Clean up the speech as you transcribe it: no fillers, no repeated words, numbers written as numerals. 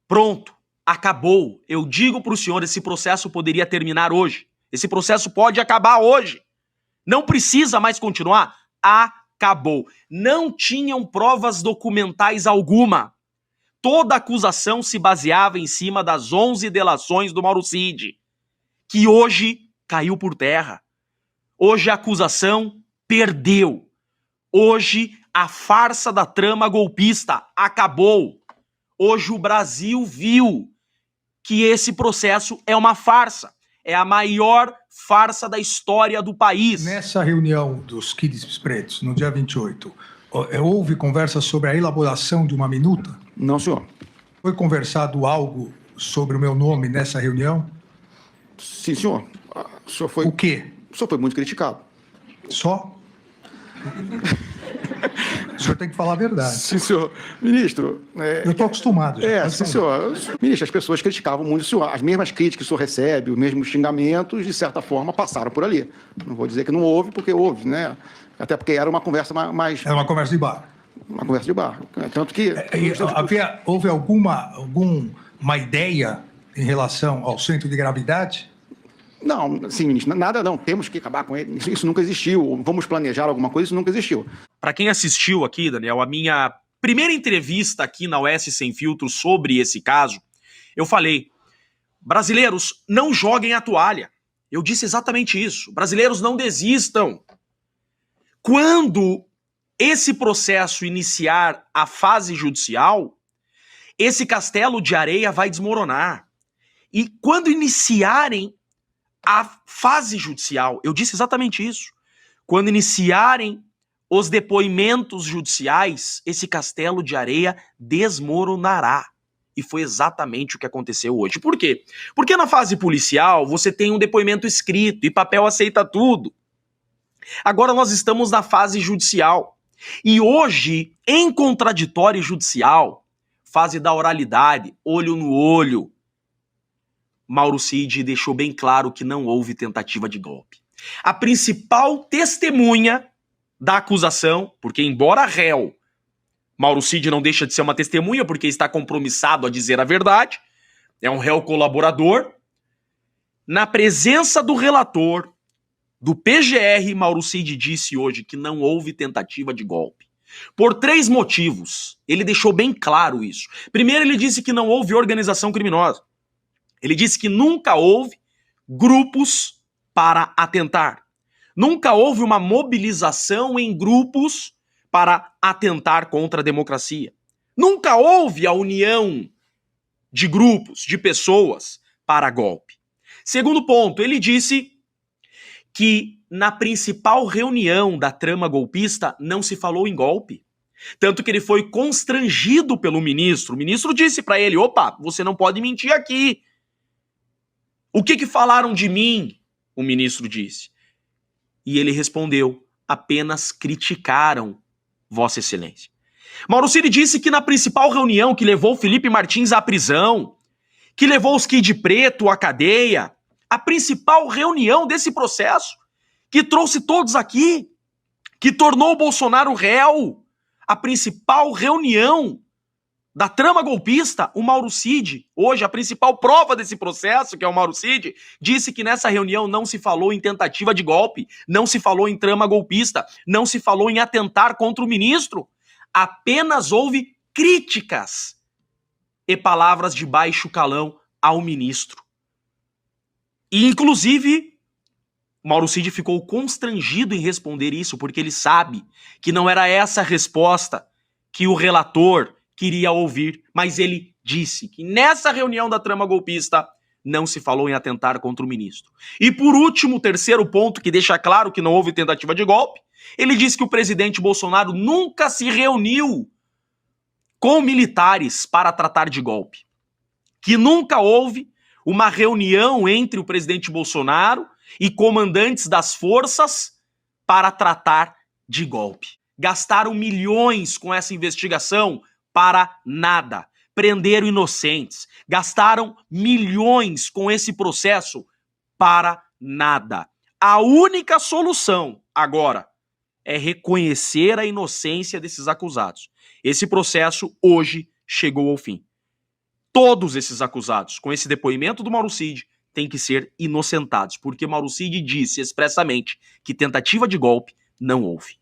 Pronto, acabou. Eu digo para o senhor, esse processo poderia terminar hoje. Esse processo pode acabar hoje. Não precisa mais continuar. Acabou. Não tinham provas documentais alguma. Toda acusação se baseava em cima das 11 delações do Mauro Cid, que hoje caiu por terra. Hoje a acusação perdeu. Hoje a farsa da trama golpista acabou. Hoje o Brasil viu que esse processo é uma farsa. É a maior farsa da história do país. Nessa reunião dos Kids Pretos, no dia 28, houve conversa sobre a elaboração de uma minuta? Não, senhor. Foi conversado algo sobre o meu nome nessa reunião? Sim, senhor. O senhor foi... O quê? O senhor foi muito criticado. Só? O senhor tem que falar a verdade. Sim, senhor. Ministro... Eu estou acostumado. Sim, senhor. Ministro, as pessoas criticavam muito o senhor. As mesmas críticas que o senhor recebe, os mesmos xingamentos, de certa forma, passaram por ali. Não vou dizer que não houve, porque houve, né? Até porque era uma conversa mais... Era uma conversa de bar. Uma conversa de bar. Tanto que... Houve alguma ideia em relação ao centro de gravidade? Não, sim, ministro, nada não. Temos que acabar com ele. Isso nunca existiu. Vamos planejar alguma coisa, isso nunca existiu. Para quem assistiu aqui, Daniel, a minha primeira entrevista aqui na UES Sem Filtro sobre esse caso, eu falei, brasileiros, não joguem a toalha. Eu disse exatamente isso. Brasileiros, não desistam. Quando esse processo iniciar a fase judicial, esse castelo de areia vai desmoronar. E quando iniciarem a fase judicial, eu disse exatamente isso. Quando iniciarem os depoimentos judiciais, esse castelo de areia desmoronará. E foi exatamente o que aconteceu hoje. Por quê? Porque na fase policial você tem um depoimento escrito e papel aceita tudo. Agora nós estamos na fase judicial. E hoje, em contraditório judicial, fase da oralidade, olho no olho, Mauro Cid deixou bem claro que não houve tentativa de golpe. A principal testemunha da acusação, porque embora réu, Mauro Cid não deixa de ser uma testemunha porque está compromissado a dizer a verdade, é um réu colaborador, na presença do relator, do PGR, Mauro Cid disse hoje que não houve tentativa de golpe. Por 3 motivos. Ele deixou bem claro isso. Primeiro, ele disse que não houve organização criminosa. Ele disse que nunca houve grupos para atentar. Nunca houve uma mobilização em grupos para atentar contra a democracia. Nunca houve a união de grupos, de pessoas para golpe. Segundo ponto, ele disse que na principal reunião da trama golpista não se falou em golpe. Tanto que ele foi constrangido pelo ministro. O ministro disse para ele, opa, você não pode mentir aqui. O que falaram de mim? O ministro disse. E ele respondeu, apenas criticaram Vossa Excelência. Mauro Cid disse que na principal reunião que levou Felipe Martins à prisão, que levou os Kid Preto à cadeia, a principal reunião desse processo, que trouxe todos aqui, que tornou o Bolsonaro réu, a principal reunião da trama golpista, o Mauro Cid, hoje a principal prova desse processo, que é o Mauro Cid, disse que nessa reunião não se falou em tentativa de golpe, não se falou em trama golpista, não se falou em atentar contra o ministro. Apenas houve críticas e palavras de baixo calão ao ministro. E, inclusive, Mauro Cid ficou constrangido em responder isso, porque ele sabe que não era essa a resposta que o relator queria ouvir, mas ele disse que nessa reunião da trama golpista não se falou em atentar contra o ministro. E por último, o terceiro ponto que deixa claro que não houve tentativa de golpe, ele disse que o presidente Bolsonaro nunca se reuniu com militares para tratar de golpe. Que nunca houve uma reunião entre o presidente Bolsonaro e comandantes das forças para tratar de golpe. Gastaram milhões com essa investigação para nada. Prenderam inocentes. Gastaram milhões com esse processo para nada. A única solução agora é reconhecer a inocência desses acusados. Esse processo hoje chegou ao fim. todos esses acusados, com esse depoimento do Mauro Cid, têm que ser inocentados, porque Mauro Cid disse expressamente que tentativa de golpe não houve.